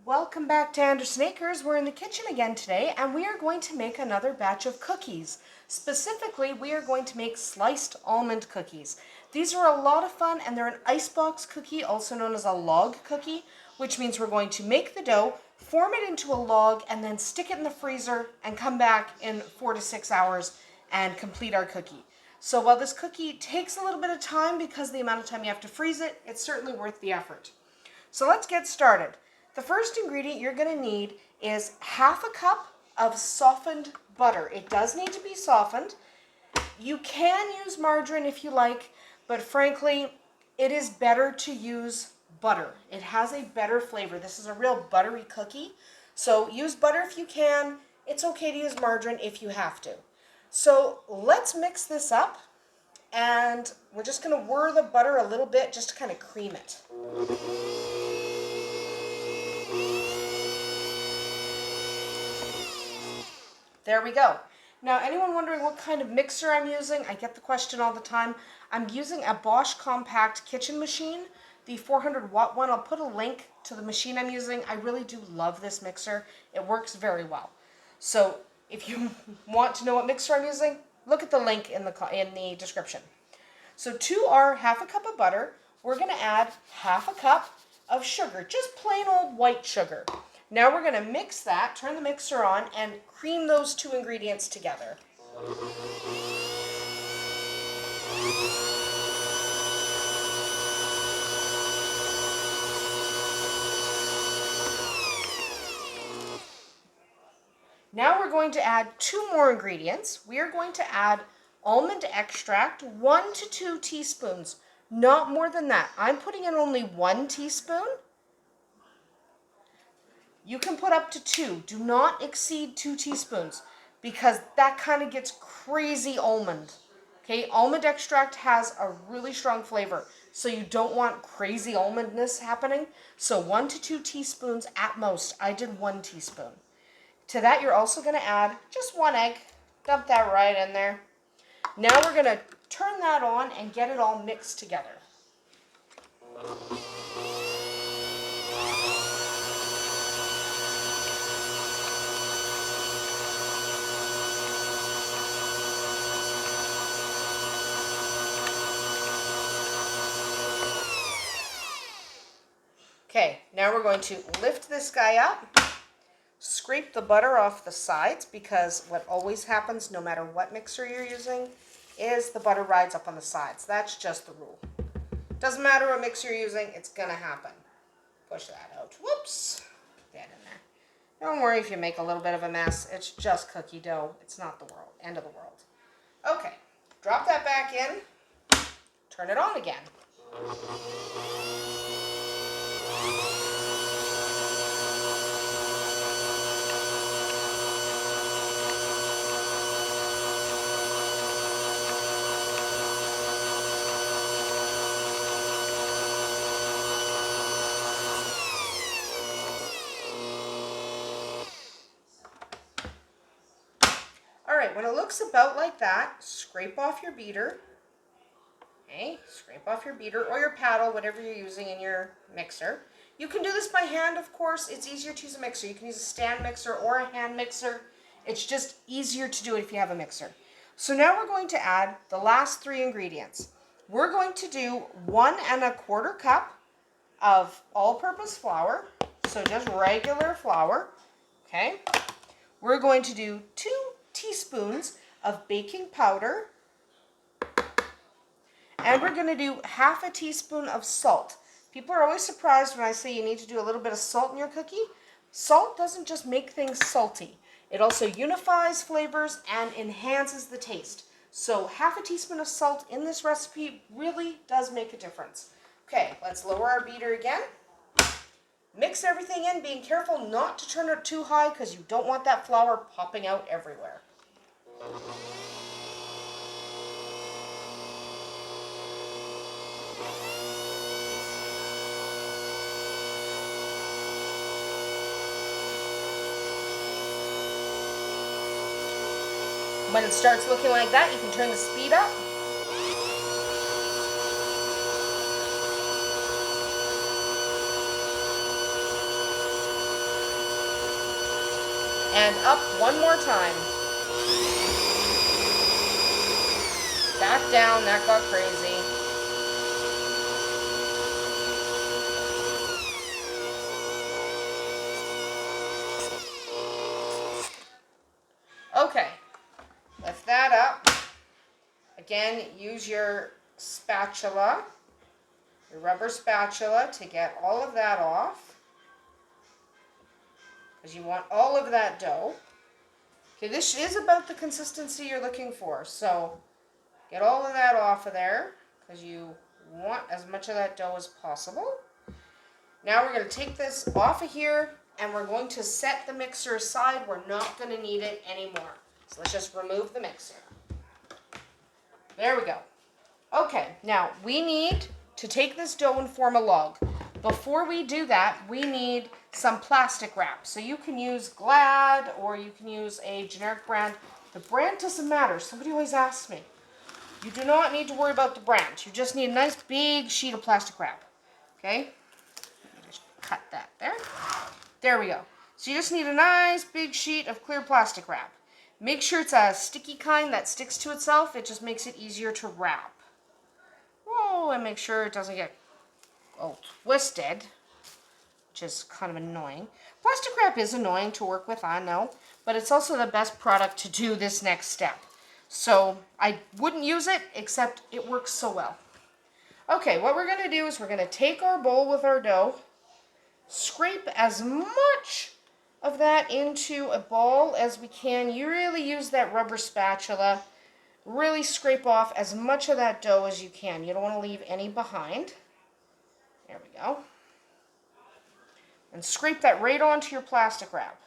Welcome back to Andersen Acres. We're in the kitchen again today and we are going to make another batch of cookies. Specifically, we are going to make sliced almond cookies. These are a lot of fun and they're an icebox cookie, also known as a log cookie, which means we're going to make the dough, form it into a log, and then stick it in the freezer and come back in 4 to 6 hours and complete our cookie. So while this cookie takes a little bit of time because of the amount of time you have to freeze it, it's certainly worth the effort. So let's get started. The first ingredient you're going to need is half a cup of softened butter. It does need to be softened. You can use margarine if you like, but frankly, it is better to use butter. It has a better flavor. This is a real buttery cookie, so use butter if you can. It's okay to use margarine if you have to. So let's mix this up, and we're just going to whir the butter a little bit just to kind of cream it. There we go. Now, anyone wondering what kind of mixer I'm using? I get the question all the time. I'm using a Bosch compact kitchen machine, the 400-watt one. I'll put a link to the machine I'm using. I really do love this mixer. It works very well. So if you want to know what mixer I'm using, look at the link in the description. So to our half a cup of butter, we're going to add half a cup of sugar, just plain old white sugar. Now we're going to mix that, turn the mixer on, and cream those two ingredients together. Now we're going to add two more ingredients. We are going to add almond extract, 1 to 2 teaspoons, not more than that. I'm putting in only 1 teaspoon. You can put up to 2. Do not exceed 2 teaspoons because that kind of gets crazy almond. Okay, almond extract has a really strong flavor, so you don't want crazy almondness happening. So 1 to 2 teaspoons at most. I did 1 teaspoon. To that, you're also going to add just 1 egg. Dump that right in there. Now we're going to turn that on and get it all mixed together. Okay, now we're going to lift this guy up, scrape the butter off the sides, because what always happens no matter what mixer you're using is the butter rides up on the sides. That's just the rule. Doesn't matter what mixer you're using, it's going to happen. Push that out. Whoops. Put that in there. Don't worry if you make a little bit of a mess. It's just cookie dough. It's not the end of the world. Okay, drop that back in. Turn it on again. Alright, when it looks about like that, scrape off your beater. Okay, scrape off your beater or your paddle, whatever you're using in your mixer. You can do this by hand, of course. It's easier to use a mixer. You can use a stand mixer or a hand mixer. It's just easier to do it if you have a mixer. So now we're going to add the last 3 ingredients. We're going to do 1 1/4 cup of all-purpose flour, so just regular flour. Okay. We're going to do 2 teaspoons of baking powder, and we're going to do half a teaspoon of salt. People are always surprised when I say you need to do a little bit of salt in your cookie. Salt doesn't just make things salty. It also unifies flavors and enhances the taste. So half a teaspoon of salt in this recipe really does make a difference. Okay, let's lower our beater again. Mix everything in, being careful not to turn it too high because you don't want that flour popping out everywhere. When it starts looking like that, you can turn the speed up. And up one more time. Back down, that got crazy. Okay, lift that up. Again, use your spatula, your rubber spatula, to get all of that off, because you want all of that dough. Okay, this is about the consistency you're looking for, so get all of that off of there, because you want as much of that dough as possible. Now we're going to take this off of here, and we're going to set the mixer aside. We're not going to need it anymore. So let's just remove the mixer. There we go. Okay, now we need to take this dough and form a log. Before we do that, we need some plastic wrap. So you can use Glad or you can use a generic brand. The brand doesn't matter. Somebody always asks me. You do not need to worry about the brand. You just need a nice big sheet of plastic wrap. Okay? Just cut that there. There we go. So you just need a nice big sheet of clear plastic wrap. Make sure it's a sticky kind that sticks to itself. It just makes it easier to wrap. Whoa, and make sure it doesn't get twisted, which is kind of annoying. Plastic wrap is annoying to work with, I know, but it's also the best product to do this next step. So I wouldn't use it, except it works so well. Okay, what we're going to do is we're going to take our bowl with our dough, scrape as much of that into a ball as we can. You really use that rubber spatula. Really scrape off as much of that dough as you can. You don't want to leave any behind. There we go. And scrape that right onto your plastic wrap.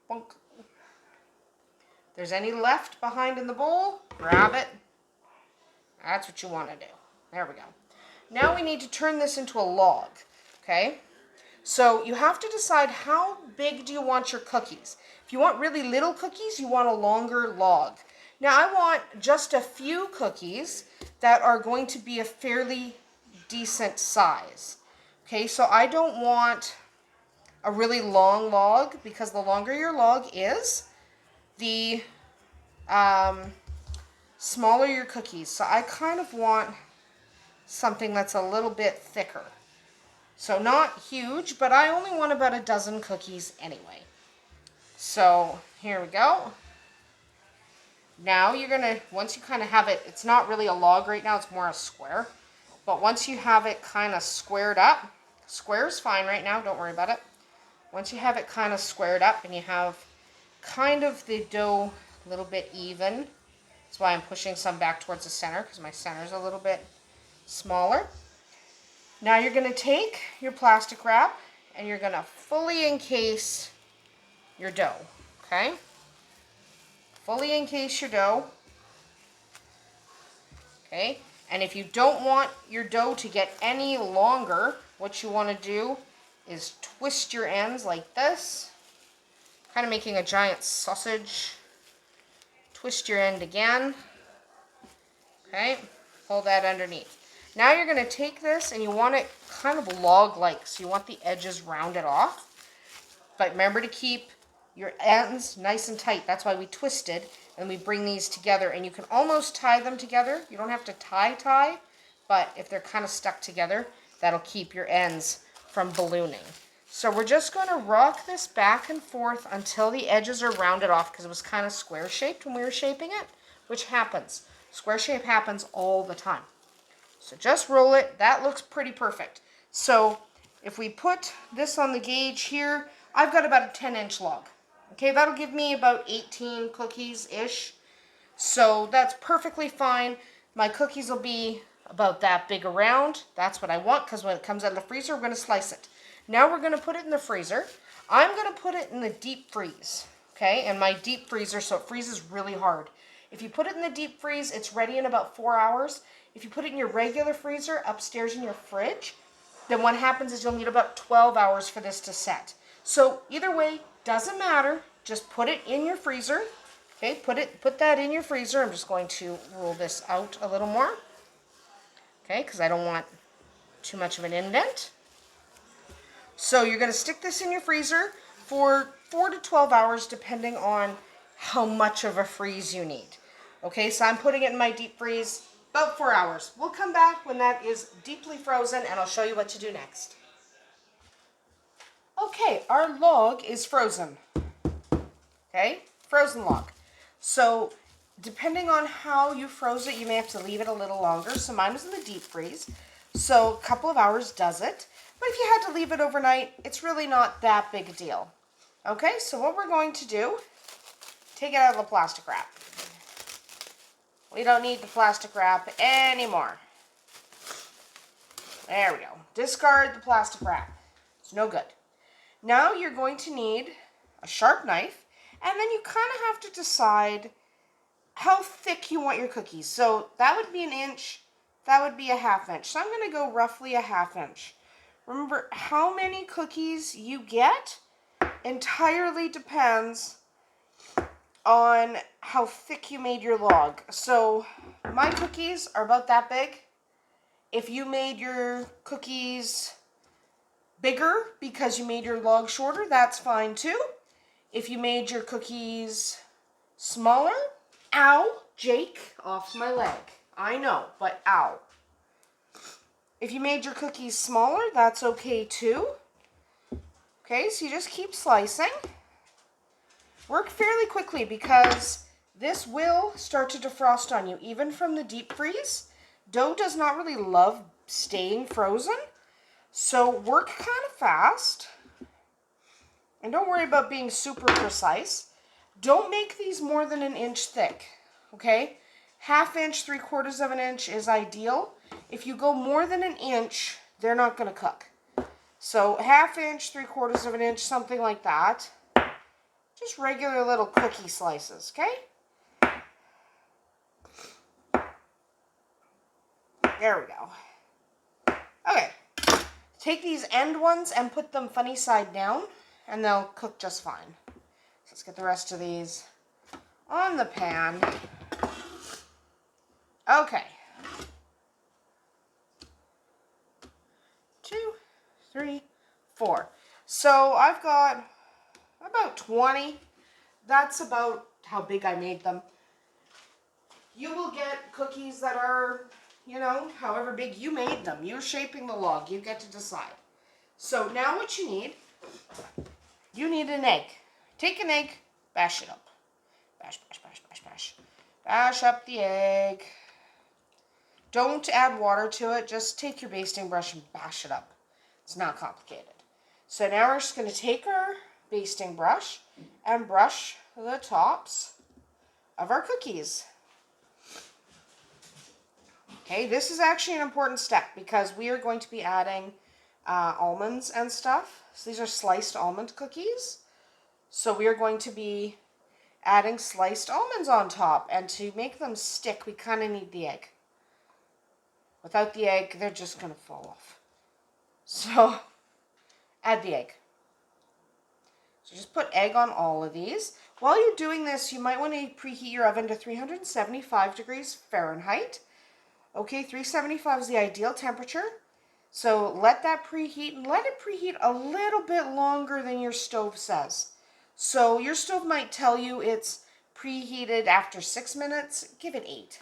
Bonk. If there's any left behind in the bowl, grab it. That's what you want to do. There we go. Now we need to turn this into a log. Okay? So you have to decide how big do you want your cookies. If you want really little cookies, you want a longer log. Now I want just a few cookies that are going to be a fairly decent size. Okay, so I don't want a really long log, because the longer your log is, the smaller your cookies. So I kind of want something that's a little bit thicker. So not huge, but I only want about a dozen cookies anyway. So here we go. Now you're going to, once you kind of have it, it's not really a log right now, it's more a square. But once you have it kind of squared up, square is fine right now, don't worry about it. Once you have it kind of squared up and you have kind of the dough a little bit even, that's why I'm pushing some back towards the center, because my center is a little bit smaller. Now you're going to take your plastic wrap and you're going to fully encase your dough, okay? Fully encase your dough, okay? And if you don't want your dough to get any longer, what you want to do is twist your ends like this, kind of making a giant sausage. Twist your end again, okay? Pull that underneath. Now you're going to take this and you want it kind of log-like, so you want the edges rounded off. But remember to keep your ends nice and tight. That's why we twisted, and we bring these together. And you can almost tie them together. You don't have to tie, but if they're kind of stuck together, that'll keep your ends from ballooning. So we're just going to rock this back and forth until the edges are rounded off, because it was kind of square-shaped when we were shaping it, which happens. Square shape happens all the time. So just roll it. That looks pretty perfect. So if we put this on the gauge here, I've got about a 10-inch log. Okay, that'll give me about 18 cookies-ish. So that's perfectly fine. My cookies will be about that big around. That's what I want, because when it comes out of the freezer, we're going to slice it. Now we're going to put it in the freezer. I'm going to put it in the deep freeze. Okay, and my deep freezer, so it freezes really hard. If you put it in the deep freeze, it's ready in about 4 hours. If you put it in your regular freezer upstairs in your fridge, then what happens is you'll need about 12 hours for this to set. So either way, doesn't matter. Just put it in your freezer. Okay, put that in your freezer. I'm just going to roll this out a little more. Okay, because I don't want too much of an indent. So you're going to stick this in your freezer for 4 to 12 hours, depending on how much of a freeze you need. Okay, so I'm putting it in my deep freeze, about 4 hours. We'll come back when that is deeply frozen and I'll show you what to do next. Okay, our log is frozen. Okay, frozen log. So depending on how you froze it, you may have to leave it a little longer. So mine was in the deep freeze. So a couple of hours does it. But if you had to leave it overnight, it's really not that big a deal. Okay, so what we're going to do, take it out of the plastic wrap. We don't need the plastic wrap anymore. There we go. Discard the plastic wrap. It's no good. Now you're going to need a sharp knife, and then you kind of have to decide how thick you want your cookies. So that would be 1 inch, that would be a 1/2 inch. So I'm going to go roughly a 1/2 inch. Remember, how many cookies you get entirely depends on how thick you made your log. So my cookies are about that big. If you made your cookies bigger because you made your log shorter, that's fine too. If you made your cookies smaller, ow, Jake, off my leg. I know, but ow. If you made your cookies smaller, that's okay too. Okay, so you just keep slicing. Work fairly quickly because this will start to defrost on you, even from the deep freeze. Dough does not really love staying frozen, so work kind of fast. And don't worry about being super precise. Don't make these more than 1 inch thick, okay? 1/2 inch, 3/4 of an inch is ideal. If you go more than 1 inch, they're not going to cook. So 1/2 inch, 3/4 of an inch, something like that. Just regular little cookie slices, okay? There we go. Okay. Take these end ones and put them funny side down, and they'll cook just fine. So let's get the rest of these on the pan. Okay. 2, 3, 4. So I've got about 20. That's about how big I made them. You will get cookies that are, you know, however big you made them. You're shaping the log. You get to decide. So now what you need an egg. Take an egg, bash it up. Bash, bash, bash, bash, bash. Bash up the egg. Don't add water to it. Just take your basting brush and bash it up. It's not complicated. So now we're just going to take our basting brush and brush the tops of our cookies. Okay, this is actually an important step because we are going to be adding almonds and stuff. So these are sliced almond cookies. So we are going to be adding sliced almonds on top, and to make them stick, we kind of need the egg. Without the egg, they're just going to fall off. So add the egg. So just put egg on all of these. While you're doing this, you might want to preheat your oven to 375 degrees Fahrenheit. Okay, 375 is the ideal temperature. So let that preheat, and let it preheat a little bit longer than your stove says. So your stove might tell you it's preheated after 6 minutes. Give it 8.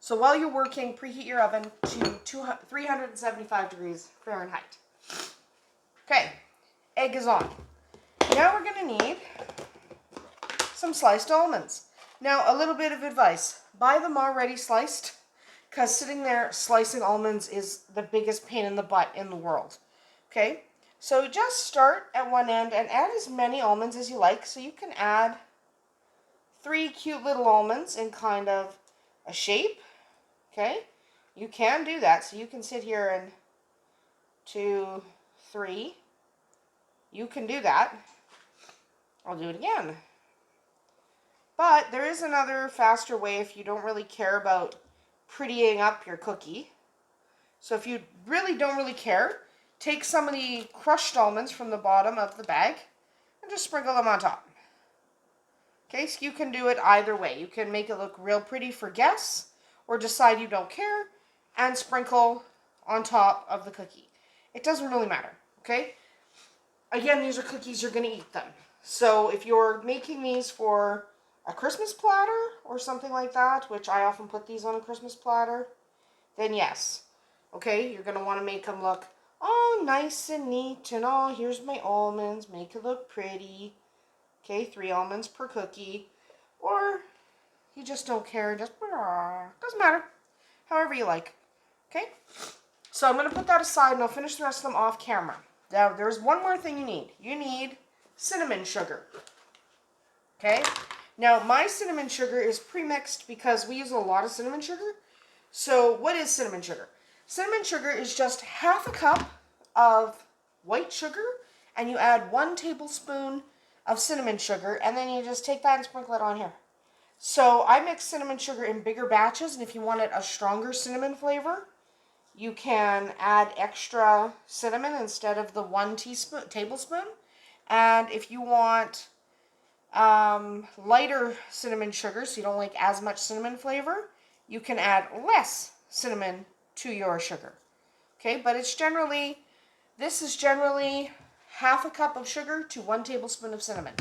So while you're working, preheat your oven to 375 degrees Fahrenheit. Okay, egg is on. Now we're going to need some sliced almonds. Now, a little bit of advice. Buy them already sliced, because sitting there slicing almonds is the biggest pain in the butt in the world. Okay, so just start at one end and add as many almonds as you like. So you can add 3 cute little almonds in kind of a shape. Okay, you can do that. So you can sit here and 2, 3. You can do that. I'll do it again. But there is another faster way if you don't really care about prettying up your cookie. So if you really don't really care, take some of the crushed almonds from the bottom of the bag and just sprinkle them on top. Okay, so you can do it either way. You can make it look real pretty for guests, or decide you don't care and sprinkle on top of the cookie. It doesn't really matter, okay? again, these are cookies, you're going to eat them. So if you're making these for a Christmas platter or something like that, which I often put these on a Christmas platter, then yes. Okay, you're going to want to make them look all nice and neat and oh, here's my almonds, make it look pretty. Okay, 3 almonds per cookie. Or you just don't care, just doesn't matter. However you like. Okay? So I'm going to put that aside and I'll finish the rest of them off camera. Now, there's one more thing you need. You need cinnamon sugar. Okay? Now, my cinnamon sugar is pre-mixed because we use a lot of cinnamon sugar. So, what is cinnamon sugar? Cinnamon sugar is just half a cup of white sugar, and you add 1 tablespoon of cinnamon sugar, and then you just take that and sprinkle it on here. So, I mix cinnamon sugar in bigger batches, and if you wanted a stronger cinnamon flavor, you can add extra cinnamon instead of the 1 tablespoon. And if you want lighter cinnamon sugar, so you don't like as much cinnamon flavor, you can add less cinnamon to your sugar. Okay, but this is generally half a cup of sugar to 1 tablespoon of cinnamon.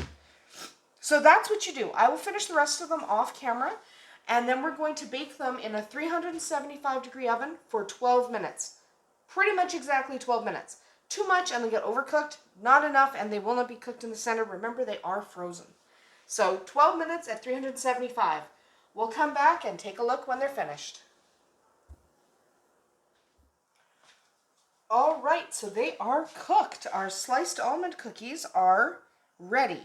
So that's what you do. I will finish the rest of them off camera, and then we're going to bake them in a 375-degree oven for 12 minutes. Pretty much exactly 12 minutes. Too much and they get overcooked, not enough and they will not be cooked in the center. Remember, they are frozen. So 12 minutes at 375. We'll come back and take a look when they're finished. All right, so they are cooked. Our sliced almond cookies are ready.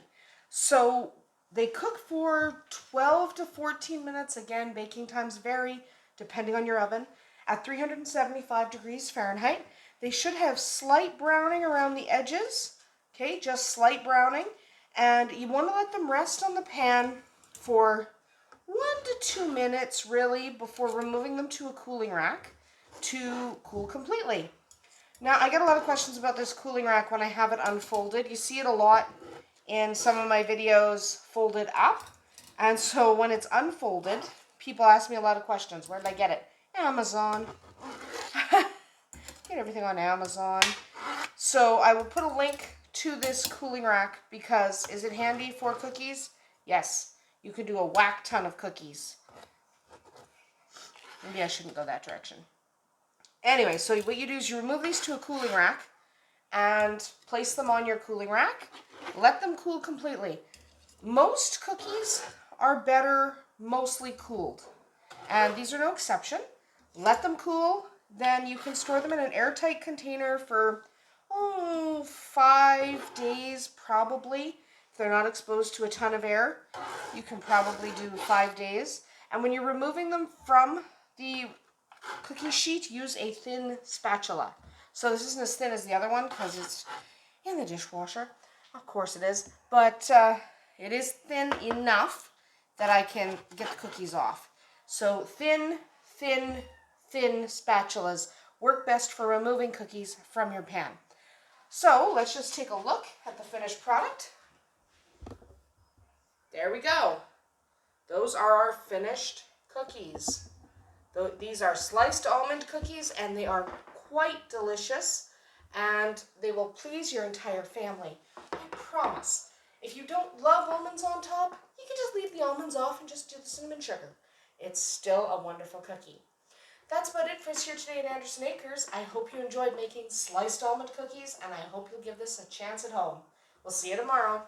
So they cook for 12 to 14 minutes. Again, baking times vary depending on your oven. At 375 degrees Fahrenheit. They should have slight browning around the edges. Okay, just slight browning. And you want to let them rest on the pan for 1 to 2 minutes, really, before removing them to a cooling rack to cool completely. Now, I get a lot of questions about this cooling rack when I have it unfolded. You see it a lot in some of my videos folded up. And so when it's unfolded, people ask me a lot of questions. Where did I get it? Amazon. Get everything on Amazon. So I will put a link to this cooling rack because is it handy for cookies? Yes. You can do a whack ton of cookies. Maybe I shouldn't go that direction. Anyway, so what you do is you remove these to a cooling rack and place them on your cooling rack. Let them cool completely. Most cookies are better mostly cooled. And these are no exception. Let them cool. Then you can store them in an airtight container for 5 days probably. If they're not exposed to a ton of air, you can probably do 5 days. And when you're removing them from the cookie sheet, use a thin spatula. So this isn't as thin as the other one because it's in the dishwasher. Of course it is. But it is thin enough that I can get the cookies off. So thin spatulas work best for removing cookies from your pan. So let's just take a look at the finished product. There we go. Those are our finished cookies. These are sliced almond cookies and they are quite delicious and they will please your entire family. I promise. If you don't love almonds on top, you can just leave the almonds off and just do the cinnamon sugar. It's still a wonderful cookie. That's about it for us here today at Andersen Acres. I hope you enjoyed making sliced almond cookies, and I hope you'll give this a chance at home. We'll see you tomorrow.